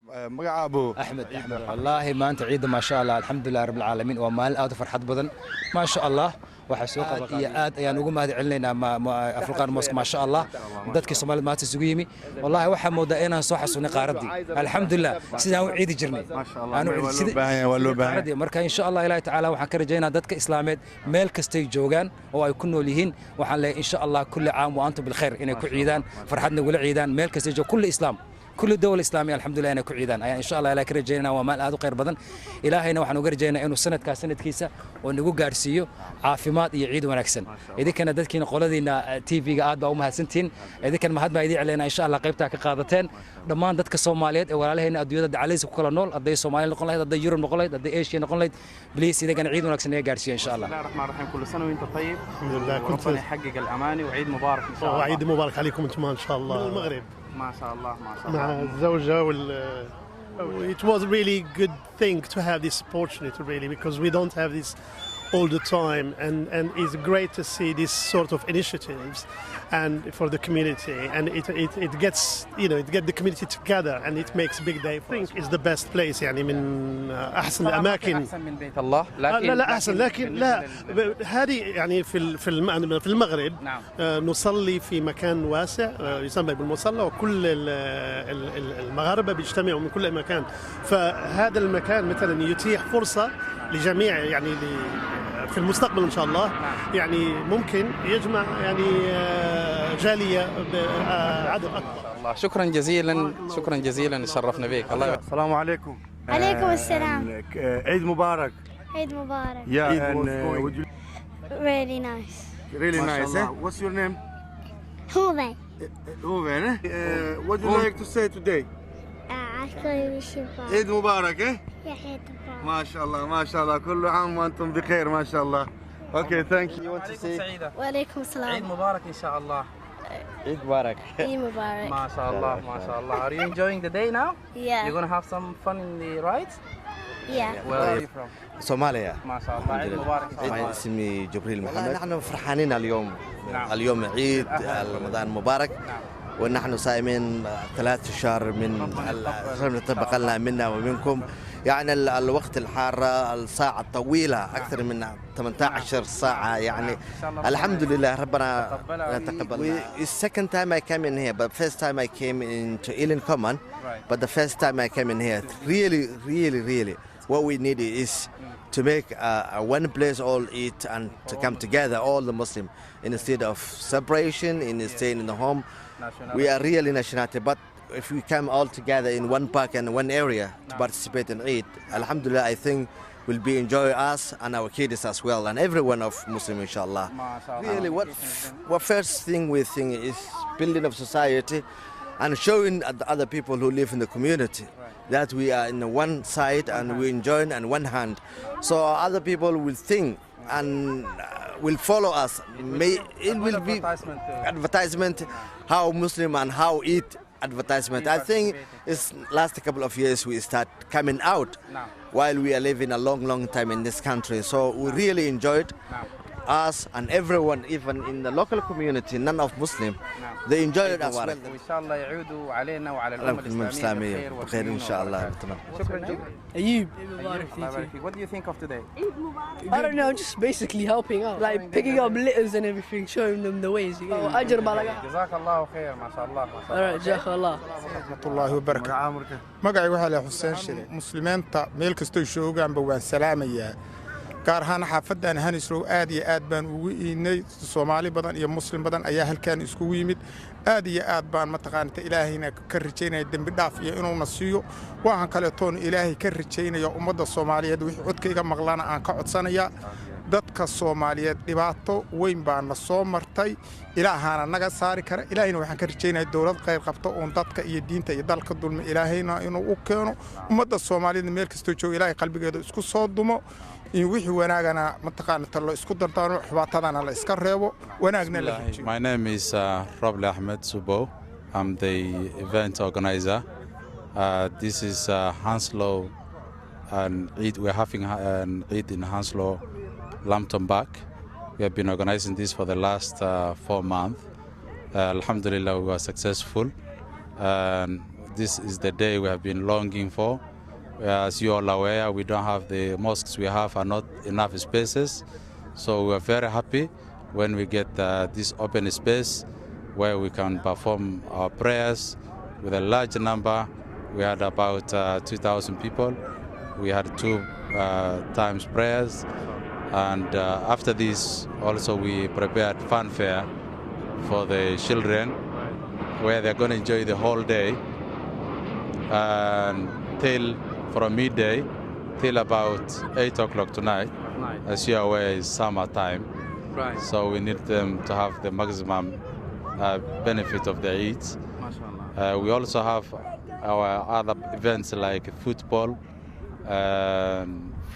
مقعبو أحمد والله ما أنت عيد ما شاء الله الحمد لله رب العالمين ومال آد فرحت بدن ما شاء الله وحسوق بقية يعني نقول ما هذه علينا ما أفريقيا موسك ما شاء الله dadkii Soomaaliyeed ma tisugu yimi wallahi waxa moodaa inaan soo xasuunay qaaradii alxamdulillah sidaan u ciidi jirnay aanu marka insha Allah ilaahay tacaala waxaan ka rajaynayaa dadka islaameed meel kastay joogaan oo ay ku nool yihiin waxaan leeyahay insha Allah kulli caam wa antum bil khair inay ku ciidaan farxadna wala ciidaan meel kastay joog kulli islaam كل الدول الإسلامية الحمد لله أنا كعيدان إن شاء الله لا كرجينا وما هذا خير بدن إلهينا وحنا وجرجينا إنه سنة كسنة كيسة ونقول جارسيو عافيمات يعيد ونكسن إذا كان ذلك نقول ذينا تي في قاعد بأمها سنتين إذا كان ما هذا ما يدي علينا إن شاء الله قيبتها كقاعدتين ضمان ذلك الصوماليات ولا لهنا أدوية عليس وكل نول أدي الصومالي نقول له أدي يورو نقول له أدي إيش نقول له بليس إذا كان عيد ونكسن هي جارسيو إن شاء الله. بسم الله الرحمن الرحيم كل سنة وأنت طيب. الحمد لله ربنا يحقق الأماني وعيد مبارك إن شاء الله. وعيد مبارك عليكم أنتم إن شاء الله. من المغرب. ما شاء الله ما شاء الله. مع الزوجة It was a really good thing to have this opportunity really because we don't have this all the time and it's great to see this sort of initiatives and for the community and it gets it get the community together and it makes a big day. I think it's the best place يعني من أحسن الأماكن. أحسن من بيت الله. لا أحسن لكن لا هذه يعني في المغرب نصلي في مكان واسع يسمى بالمصلى وكل المغاربة بيجتمعوا من كل مكان فهذا المكان مثلا يتيح فرصة لجميع يعني في المستقبل إن شاء الله يعني ممكن يجمع يعني جالية بعدد أكبر. الله شكرا جزيلا شرفنا بك. الله السلام عليكم. عليكم السلام. عيد مبارك. عيد مبارك. Yeah, and really nice. Really nice. What's your name? Ruben. Ruben. What do you like to say today? عيد مبارك. يا عيد مبارك. ما شاء الله ما شاء الله كل عام وأنتم بخير ما شاء الله. Okay, thank you. وعليكم السلام. عيد مبارك إن شاء الله. عيد مبارك. عيد مبارك. ما شاء الله ما شاء الله. Are you enjoying the day now? Yeah. You're gonna have some fun in the rides? Yeah. Where are you from? صوماليا. ما شاء الله عيد مبارك إن شاء الله. اسمي جبريل محمد. نحن فرحانين اليوم. اليوم عيد رمضان مبارك. ونحن صايمين 3 شهر من تبقى لنا منا ومنكم يعني الوقت الحارة الساعة الطويلة أكثر من 18 ساعة يعني الحمد لله ربنا تقبل. It's second time I came in here but first time I came into EID IN common but the first time I came in here really what we need is to make one place all eat and to come together all the Muslim instead of separation in staying in the home. We are really nationality, but if we come all together in one park and one area to participate in Eid, Alhamdulillah, I think will be enjoy us and our kids as well, and everyone of Muslim, inshallah. Really, what first thing we think is building of society and showing the other people who live in the community that we are in one side and we enjoy on one hand, so other people will think and will follow us. It will be advertisement how Muslim and how Eid advertisement. I think it's last couple of years we start coming out while we are living a long time in this country. So we really enjoyed us and everyone, even in the local community, none of Muslim, they enjoyed it as well. وإن شاء الله يعودوا علينا وعلى الأمة الإسلامية بخير إن شاء الله. شكرا جزيلا. أيوب. What do you think of today? I don't know, just basically helping out, like picking up litters and everything, showing them the ways. أجر بلغة. جزاك الله خير ما شاء الله ما شاء الله. جزاك الله. ورحمة الله وبركاته. magacay waxaa la xuseen shire muslimiinta meel kastoo joogaan ba waan salaamayaa gaar ahaan xaafadan Hanisrow aad iyo aad baan ugu iinay Soomaali badan iyo Muslim badan ayaa halkaan isku yimid aad iyo aad baan mataqaanta Ilaahayna ka rajaynay dambi dhaaf iyo inuu nasiyo waxaan kale toon Ilaahay ka rajaynaya ummadda Soomaaliyeed wixii codkayga maqlaana aan ka codsanaya dadka Soomaaliyeed dhibaato weyn baan na soo martay Ilaahana naga saari kara Ilaahayna waxaan ka rajaynay dawlad qayb qabto oo dadka iyo diinta iyo dalka dulmi Ilaahayna inuu u keeno ummadda Soomaaliyeed meel kastoo joogo Ilaahay qalbigeeda isku soo dumo in wixii wanaagana mataqaana talo isku dardaano xubaatadana la iska reebo wanaagna la xajiyo. My name is Robli Ahmed Subo. I'm the event organizer. This is Hounslow and Eid. We're having an Eid in Hounslow, Lampton back. We have been organizing this for the last 4 months. Alhamdulillah, we were successful. this is the day we have been longing for. As you all are aware, we don't have the mosques we have are not enough spaces. So we are very happy when we get this open space where we can perform our prayers with a large number. We had about 2,000 people. We had 2 times prayers. And after this, also we prepared fanfare for the children, where they're going to enjoy the whole day till from midday till about 8 o'clock tonight. As you are aware, it's summer time. Right. So we need them to have the maximum benefit of the Eid. We also have our other events like football,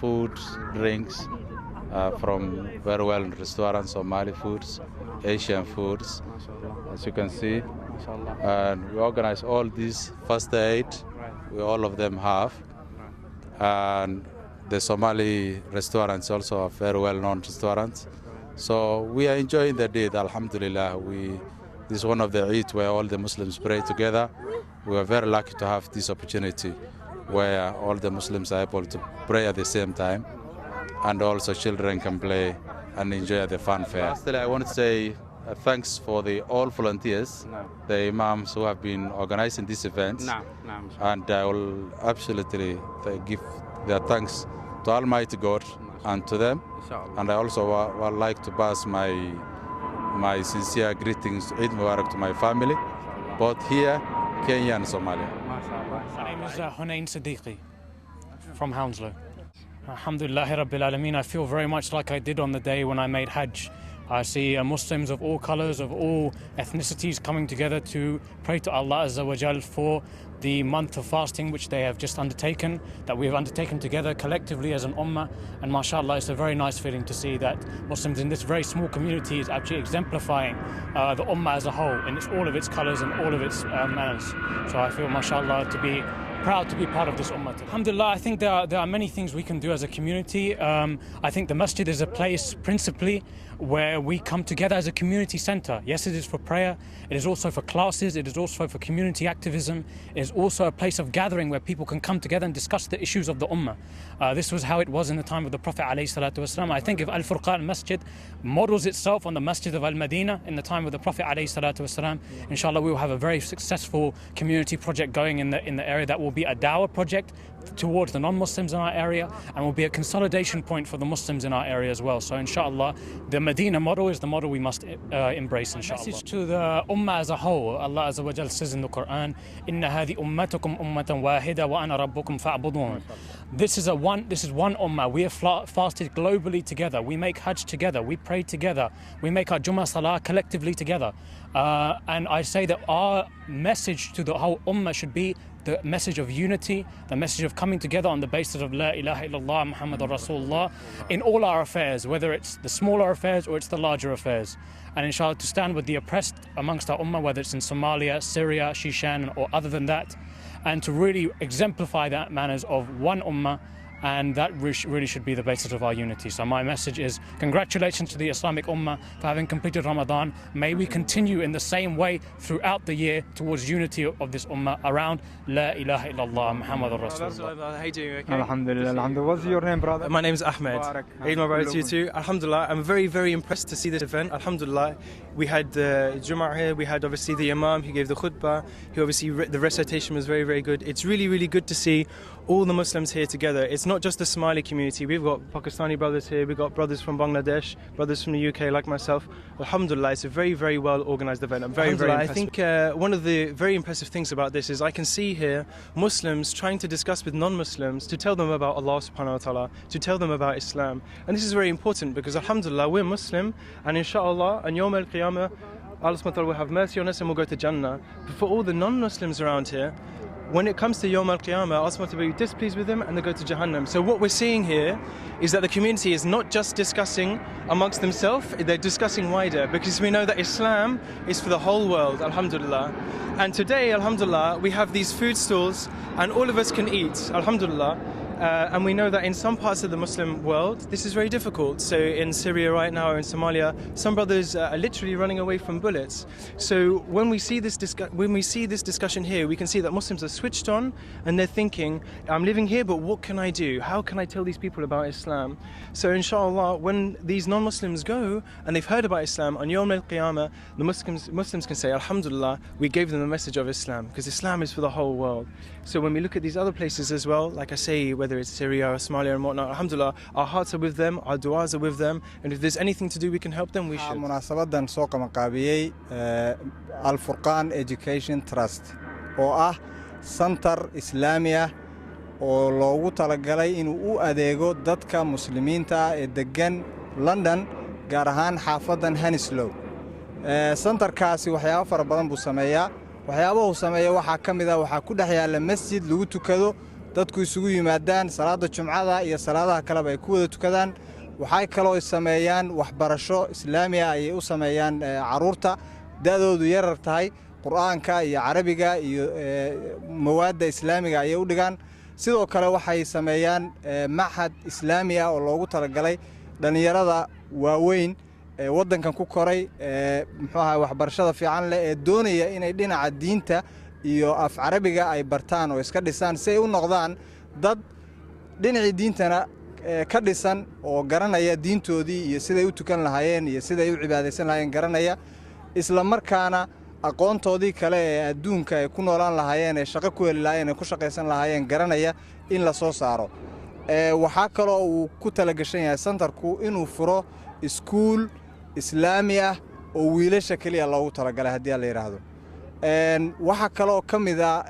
food, drinks from very well restaurants, Somali foods, Asian foods, as you can see. And we organize all these first aid, we all of them have. And the Somali restaurants also are very well-known restaurants. So we are enjoying the day, alhamdulillah. This is one of the Eid where all the Muslims pray together. We are very lucky to have this opportunity where all the Muslims are able to pray at the same time, and also children can play and enjoy the fanfare. Lastly, I want to say thanks for all volunteers, the imams who have been organizing this event. And I will absolutely give their thanks to Almighty God and to them. And I also would like to pass my sincere greetings, Eid Mubarak, to my family, both here, Kenya and Somalia. My name is Hunain Siddiqui from Hounslow. Alhamdulillah Rabbil Alameen. I feel very much like I did on the day when I made Hajj. I see Muslims of all colors, of all ethnicities coming together to pray to Allah Azza wa Jal for the month of fasting which they have just undertaken, that we have undertaken together collectively as an ummah. And mashallah, it's a very nice feeling to see that Muslims in this very small community is actually exemplifying the ummah as a whole in all of its colors and all of its manners. So I feel mashallah to be proud to be part of this ummah. Alhamdulillah, I think there are many things we can do as a community. I think the masjid is a place principally where we come together as a community center. Yes, it is for prayer, it is also for classes, it is also for community activism, it is also a place of gathering where people can come together and discuss the issues of the ummah. This was how it was in the time of the Prophet ﷺ. I think if Al-Furqan Masjid models itself on the Masjid of Al-Madinah in the time of the Prophet ﷺ, inshallah we will have a very successful community project going in the area that will be a dawah project towards the non-Muslims in our area, and will be a consolidation point for the Muslims in our area as well. So inshallah, the Medina model is the model we must embrace, inshallah. Message to the ummah as a whole. Allah Azza wa Jal says in the Quran, Inna hadi ummatukum ummatan wahida wa ana rabbukum fa'budun. This is one ummah. We have fasted globally together. We make Hajj together. We pray together. We make our Jummah Salah collectively together. And I say that our message to the whole ummah should be the message of unity, the message of coming together on the basis of La ilaha illallah Muhammadur Rasulullah in all our affairs, whether it's the smaller affairs or it's the larger affairs. And inshallah to stand with the oppressed amongst our ummah, whether it's in Somalia, Syria, Shishan or other than that, and to really exemplify that manners of one ummah. And that really should be the basis of our unity. So my message is congratulations to the Islamic Ummah for having completed Ramadan. May we continue in the same way throughout the year towards unity of this Ummah around La ilaha illallah Muhammadur Rasulullah. How you doing? Okay? Alhamdulillah, alhamdulillah. What's your name, brother? My name is Ahmed. Eid Mubarak to you too. Alhamdulillah, I'm very, very impressed to see this event. Alhamdulillah, we had the Jum'ah here, we had obviously the Imam who gave the khutbah, who obviously the recitation was very, very good. It's really, really good to see all the Muslims here together. It's not just the Somali community. We've got Pakistani brothers here, we've got brothers from Bangladesh, brothers from the UK like myself. Alhamdulillah, it's a very, very well organized event. I'm very, very impressed. I think one of the very impressive things about this is I can see here Muslims trying to discuss with non-Muslims to tell them about Allah subhanahu wa ta'ala, to tell them about Islam. And this is very important because alhamdulillah, we're Muslim, and inshallah, on Yawm al-Qiyamah, Allah subhanahu wa ta'ala will have mercy on us and we'll go to Jannah. But for all the non-Muslims around here, when it comes to Yawm al-Qiyamah, Allah subhanahu wa ta'ala will be displeased with them and they go to Jahannam. So what we're seeing here is that the community is not just discussing amongst themselves, they're discussing wider, because we know that Islam is for the whole world, alhamdulillah. And today, alhamdulillah, we have these food stalls and all of us can eat, alhamdulillah. And we know that in some parts of the Muslim world, this is very difficult. So in Syria right now or in Somalia, some brothers are literally running away from bullets. So when we see this discussion here, we can see that Muslims are switched on and they're thinking, I'm living here, but what can I do? How can I tell these people about Islam? So inshallah, when these non-Muslims go and they've heard about Islam, on Yawm al-Qiyamah, the Muslims can say, Alhamdulillah, we gave them the message of Islam, because Islam is for the whole world. So when we look at these other places as well, like I say, whether it's Syria or Somalia and whatnot, alhamdulillah, our hearts are with them, our du'as are with them, and if there's anything to do we can help them, we should. munaasabadan soo qabanqaabiyey Al-Furqan Education Trust oo ah center Islaami ah oo loogu talagalay inuu u adeego dadka muslimiinta ee degan London gaar ahaan xaafadan Hounslow. Centerkaasi waxyaabo fara badan buu sameeyaa. waxyaabaha uu sameeyo waxaa ka mid ah waxaa ku dhex yaala masjid lagu tukado dadku isugu yimaadaan salaada jumcada iyo salaadaha kale ay ku wada tukadaan waxay kaloo sameeyaan waxbarasho islaami ah ay u sameeyaan caruurta dadoodu yar tahay quraanka iyo carabiga iyo mawaadda islaamiga ay u dhigaan sidoo kale waxay sameeyaan mahad islaami ah oo loogu talagalay dhalinyarada waaweyn waddankan ku koray muxuu ahaa waxbarashada fiican leh ee doonaya inay dhinaca diinta iyo af carabiga ay bartaan oo iska dhisaan si ay u noqdaan dad dhinaca diintana ka dhisan oo garanaya diintoodii iyo sida ay u tukan lahaayeen iyo sida ay u cibaadeysan lahaayeen garanaya isla markaana aqoontoodii kale ee adduunka ay ku noolaan lahaayeen ee shaqo ku heli lahaayeen ee ku shaqaysan lahaayeen garanaya in la soo saaro waxa kale oo uu ku talagashan yahay centerku inuu furo iskuul islaami ah oo wiilasha kaliya loogu talagalay haddii la yiraahdo waxa kale oo kamid ah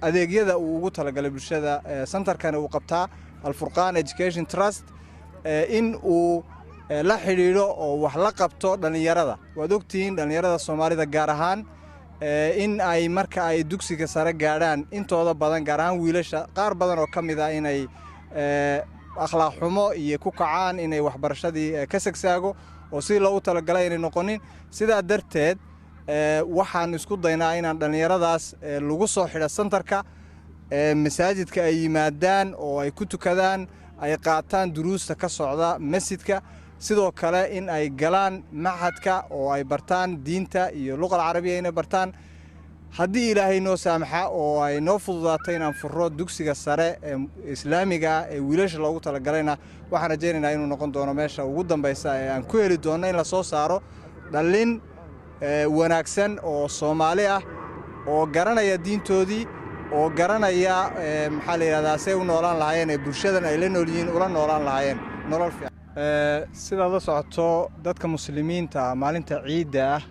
adeegyada uu ugu talagalay bulshada centerkan uu qabtaa Al-Furqan Education Trust in uu la xiriiro oo wax la qabto dhalinyarada waad ogtiin dhalinyarada Soomaalida gaar ahaan in ay marka ay dugsiga sare gaaraan intooda badan gaar ahaan wiilasha qaar badan oo kamid ah inay akhlaaq xumo iyo ku kacaan inay waxbarashadii ka sagsaago oo si loo talagalay inay noqonin sida darteed waxaan isku daynaa inaan dhalinyaradaas lagu soo xidho centerka masaajidka ay yimaadaan oo ay ku tukadaan ay qaataan duruusta ka socda masjidka sidoo kale in ay galaan mahadka oo ay bartaan diinta iyo luqada carabiga inay bartaan haddii ilaahay noo saamaxa oo ay noo fududaato inaan furo dugsiga sare ee islaamiga ee wiilasha loogu talagalayna waxaan rajaynaynaa inuu noqon doono meesha ugu dambaysa ee aan ku heli doono in la soo saaro dhalin wanaagsan oo Soomaali ah oo garanaya diintoodii oo garanaya maxaa la yiraahdaa say u noolaan lahaayeen ee bulshadan ay la nool yihiin ula noolaan lahaayeen nolol fiican sida la socoto dadka muslimiinta maalinta ciidda ah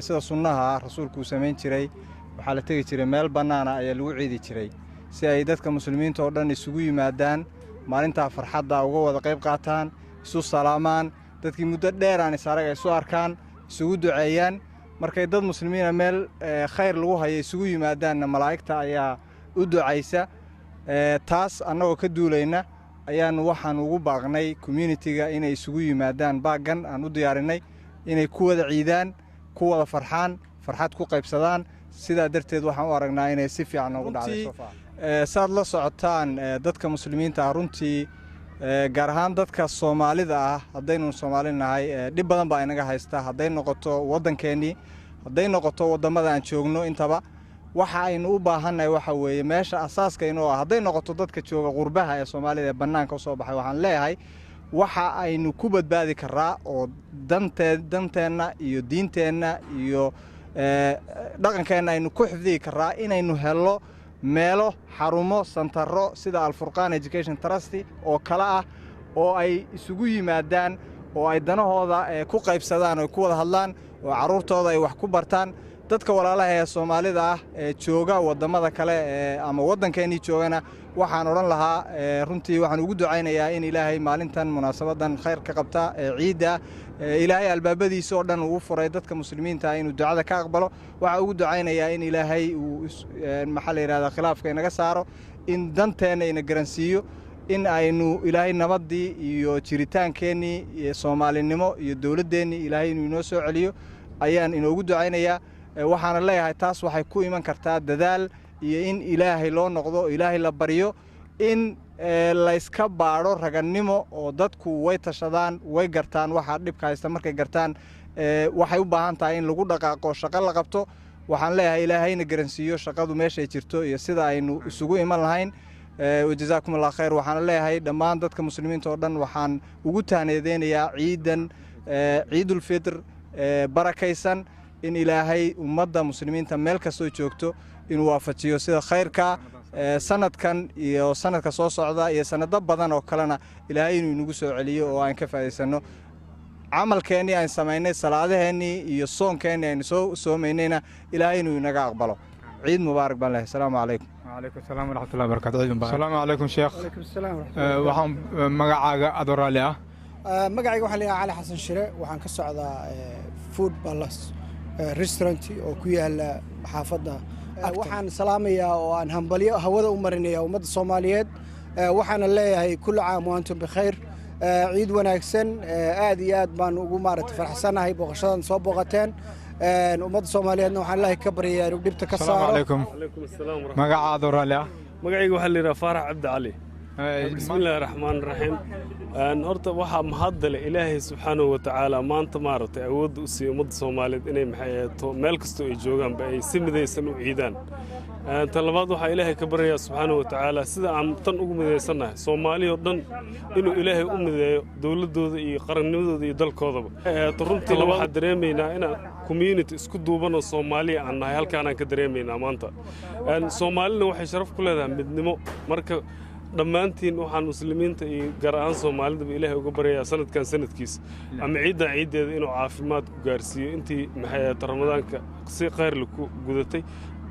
sida sunnaha rasuulku uu sameyn jiray waxaa la tagi jiray meel banaana ayaa lagu ciidi jiray si ay dadka muslimiinta oo dhan isugu yimaadaan maalinta farxadda uga wada qayb qaataan isu salaamaan dadkii muddo dheer aan isarag ay soo arkaan isugu duceeyaan markay dad muslimiina meel khayr lagu hayo isugu yimaadaan malaa'igta ayaa u ducaysa taas annagoo ka duulayna ayaan waxaan ugu baaqnay community-ga inay isugu yimaadaan baagan aan u diyaarinay inay ku wada ciidaan ku wada farxad ku qaybsadaan sida darteed waxaan u aragnaa inay si fiican ugu dhacday saad la socotaan dadka muslimiinta runtii gaar ahaan dadka Soomaalida ah haddaynu Soomaalinahay dhib badan baa inaga haysta hadday noqoto waddankeeni hadday noqoto wadamada aan joogno intaba waxa aynu u baahannahay waxa weeye meesha asaaska inoo ah hadday noqoto dadka jooga qurbaha ee Soomaalida ee banaanka soo baxay waxaan leeyahay waxa aynu ku badbaadi karaa oo danteena iyo diinteena iyo dhaqankeena aynu ku xifdii karaa inaynu helo meelo xarumo santaro sida Al-Furqan Education Trust oo kala ah oo ay isugu yimaadaan oo ay danahooda ku qaybsadaan oo ku wada hadlaan oo caruurtooda ay wax ku bartaan dadka walaalaha ee Soomaalida ah ee jooga wadamada kale ama waddankeeni joogana waxaan oran lahaa runtii waxaan ugu ducaynayaa in Ilaahay maalintan munaasabadan khayr ka qabta ciida Ilaahay albaabadiisa oo dhan ugu furay dadka muslimiinta inuu ducada ka aqbalo waxa ugu ducaynayaa in Ilaahay uu maxal yiraahdo khilaafka inaga saaro in danteena ina garansiiyo in aynu Ilaahay nabadii iyo jiritaankeeni iyo Soomaalinimo iyo dawladeeni Ilaahay inuu noo soo celiyo ayaan inoogu ducaynayaa waxaan leeyahay taas waxay ku iman kartaa dadaal iyo in Ilaahay loo noqdo Ilaahay la bariyo in la iska baadho ragannimo oo dadku way tashadaan way gartaan waxa dhibka haysta markay gartaan waxay u baahan tahay in lagu dhaqaaqo shaqo la qabto waxaan leeyahay ilaahayna garansiiyo shaqadu meeshay jirto iyo sida aynu isugu iman lahayn wajazaakum allah khayr waxaan leeyahay dhammaan dadka muslimiinta oo dhan waxaan ugu taaniyadeynayaa ciidan ciidul fitr barakaysan in ilaahay ummadda muslimiinta meel kastoo joogto inuu waafajiyo sida khayrka sanadkan iyo sanadka soo socda iyo sanado badan oo kalena ilaahay inuu inagu soo celiyo oo aan ka faa'iideysano camalkeennii aan samaynay salaadaheennii iyo soonkeenii aynu soo soomaynayna ilaahay inuu inaga aqbalo ciid mubaarak baan lehay asalaamu calaykum وعليكم السلام ورحمة الله وبركاته عيد مبارك السلام عليكم شيخ وعليكم السلام ورحمة الله waxaan magacaaga adoraalea magacayga waxaa la yiraahdaa Cali Xasan Shire waxaan ka socdaa food palace restaurant oo ku yaala xaafadda waxaan salaamayaa oo aan hambalyo hawada u marinayaa ummadda Soomaaliyeed waxaan leeyahay kullu caam wa antum bikhair ciid wanaagsan aad iyo aad baan ugu maaragtay faraxsanahay booqashadan soo booqateen ummadda Soomaaliyeedna waxaan ilaahay ka baryayaa inuu dhibta ka saaro alaykum asalaam magacaada oraalea magacayga waxaa la yiraahdaa Faarax Cabdi Cali bismillaahir rahmaanir rahiim horta waxa mahadle ilaahay subxaanahu wa ta'aala maanta maartay awood u siiyay ummadda Soomaaliyeed inay maxay meel kasto ay joogaan ba ay si midaysan u ciidaan talabaad waxa ilaahay ka baryayaa subxaanahu wa ta'aala sida aan tan ugu midaysanahay Soomaaliya oo dhan inuu ilaahay u mideeyo dawladooda iyo qarannimadooda iyo dalkoodaba runtii waxa dareemaynaa in community isku duuban oo Soomaaliya aan nahay halkaan aan ka dareemaynaa maanta Soomaalina waxay sharaf ku leedahay midnimo marka dhammaantiin waxaan muslimiinta iyo gaar ahaan Soomaalida ilaahay uga baryayaa sanadkan sanadkiisa ama ciideeda inuu caafimaad ku gaarsiiyo intii maxay Ramadaanka si khayr leh ku gudatay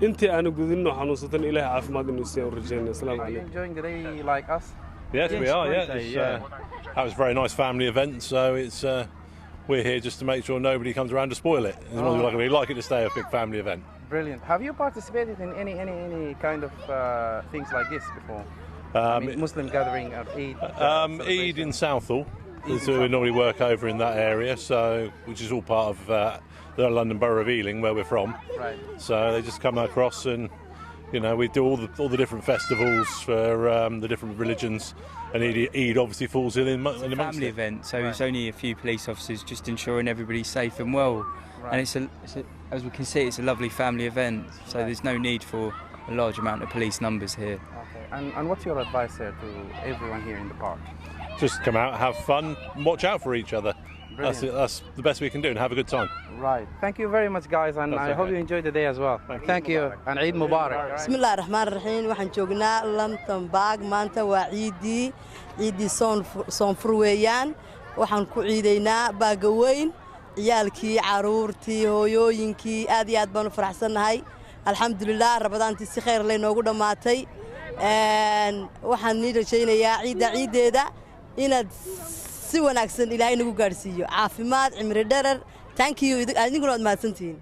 intii aan gudinno xanuunsatan ilaahay caafimaad inuu siiyo rajaynaa assalaamu calaykum enjoying the day like us Yes we are that was a very nice family event so it's we're here just to make sure nobody comes around to spoil it as long as we like it to stay a big family event brilliant have you participated in any kind of things like this before Muslim gathering of Eid? Eid in Southall. So we normally work over in that area, so which is all part of the London Borough of Ealing, where we're from. Right. So they just come across, and you know we do all the different festivals for the different religions, and Eid obviously falls in amongst it. Family event, so it's only a few police officers just ensuring everybody's safe and well. Right. And it's as we can see, it's a lovely family event, so there's no need for a large amount of police numbers here. And what's your advice here to everyone here in the park? Just come out, have fun, and watch out for each other. That's the best we can do and have a good time. Right. Thank you very much, guys, and I hope you enjoyed the day as well. Thank you, and Eid Mubarak. Bismillahir Rahmanir Rahim. Waxaan joognaa lampton bag maanta waa ciidii soon furweeyaan waxaan ku ciideynaa baaga weyn ciyaalkii caruurtii hooyooyinkii aad iyo aad baan u faraxsanahay alxamdulillah rabadaantii si khayr leh noogu dhamaatay waxaan nii rajaynayaa ciideeda inaad si wanaagsan ilaahay nagu gaarsiiyo caafimaad cimri dherer thank you adiguna waad mahadsantihiin